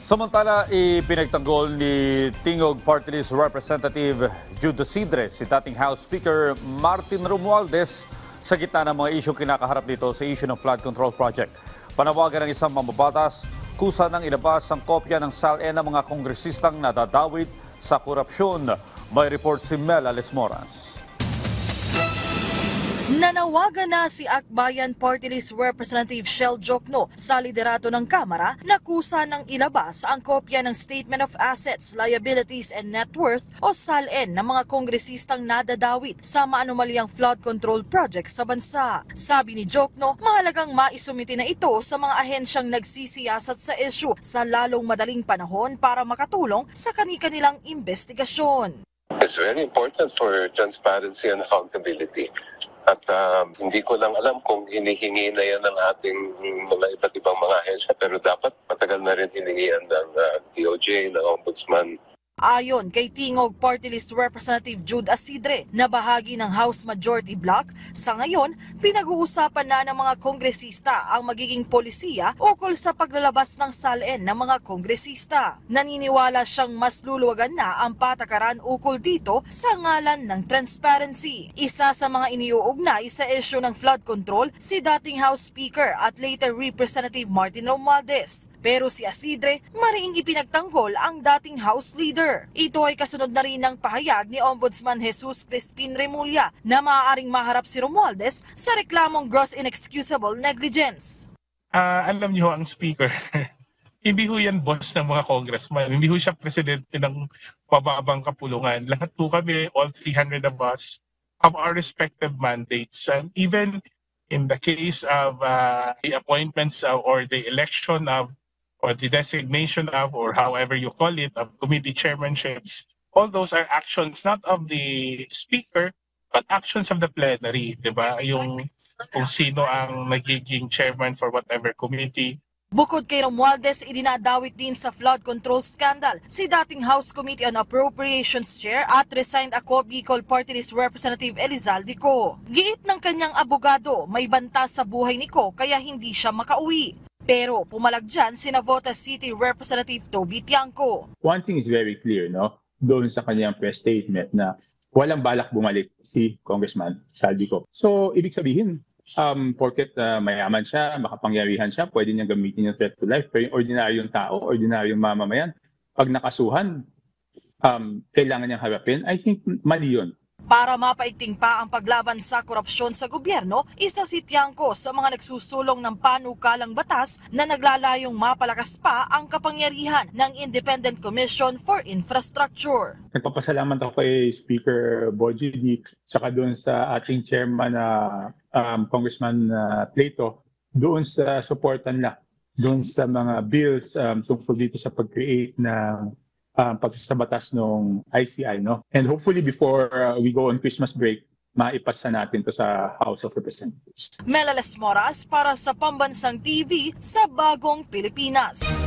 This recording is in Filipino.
Samantala, ipinagtanggol ni Tingog Party List Representative Jude Asidre si dating House Speaker Martin Romualdez sa gitna ng mga isyong kinakaharap dito sa issue ng flood control project. Panawagan ng isang mambabatas, kusa ng ilabas ang kopya ng SALN ng mga kongresistang nadadawit sa korupsyon. May report si Mel Alesmoras. Nanawagan na si Akbayan Party List Representative Shell Jokno sa liderato ng Kamara na kusa ng ilabas ang kopya ng Statement of Assets, Liabilities and Net Worth o SALN ng mga kongresistang nadadawit sa maanumalyang flood control project sa bansa. Sabi ni Jokno, mahalagang maisumiti na ito sa mga ahensyang nagsisiyasat sa issue sa lalong madaling panahon para makatulong sa kani-kanilang investigasyon. It's very important for transparency and accountability. At hindi ko lang alam kung hinihingi na yan ng ating mga iba't ibang mga ahensya, pero dapat matagal na rin hiningian ng DOJ, ng Ombudsman. Ayon kay Tingog Party List Representative Jude Asidre na bahagi ng House Majority Bloc, sa ngayon, pinag-uusapan na ng mga kongresista ang magiging polisiya ukol sa paglalabas ng SALN ng mga kongresista. Naniniwala siyang mas luluwagan na ang patakaran ukol dito sa ngalan ng transparency. Isa sa mga iniuugnay sa issue ng flood control si dating House Speaker at later Representative Martin Romualdez. Pero si Asidre, mariing ipinagtanggol ang dating House Leader. Ito ay kasunod na rin ng pahayag ni Ombudsman Jesus Crispin Remulla na maaaring maharap si Romualdez sa reklamong gross inexcusable negligence. Alam niyo ang Speaker, hindi ho yan boss ng mga congressman. Hindi ho siya presidente ng pababang kapulungan. Lahat po kami, all 300 of us, have our respective mandates. And even in the case of the appointments or the election of or the designation of, or however you call it, of committee chairmanships, all those are actions not of the speaker, but actions of the plenary, di ba? Yung kung sino ang nagiging chairman for whatever committee. Bukod kay Romualdez, idinadawit din sa flood control scandal si dating House Committee on Appropriations Chair at resigned ako Bicol Party List Representative Elizalde Co. Giit ng kanyang abogado, may banta sa buhay ni Co kaya hindi siya makauwi. Pero pumalag dyan si Navotas City Representative Toby Tiangco. One thing is very clear, no? Doon sa kanyang press statement na walang balak bumalik si Congressman Saldi Co. So, ibig sabihin, porket mayaman siya, makapangyarihan siya, pwede niyang gamitin yung threat to life. Pero yung ordinaryong tao, ordinaryong mamamayan, pag nakasuhan, kailangan niyang harapin. I think mali yun. Para mapaigting pa ang paglaban sa korupsyon sa gobyerno, isa si Tiangco sa mga nagsusulong ng panukalang batas na naglalayong mapalakas pa ang kapangyarihan ng Independent Commission for Infrastructure. Nagpapasalamat ako kay Speaker Bogie D, saka doon sa ating chairman Congressman Plato, doon sa supportan na, doon sa mga bills tungkol dito sa pag-create ng pagsasabatas ng ICI, no? And hopefully before we go on Christmas break, maipasa natin to sa House of Representatives. Mel Alesmoras para sa Pambansang TV sa Bagong Pilipinas.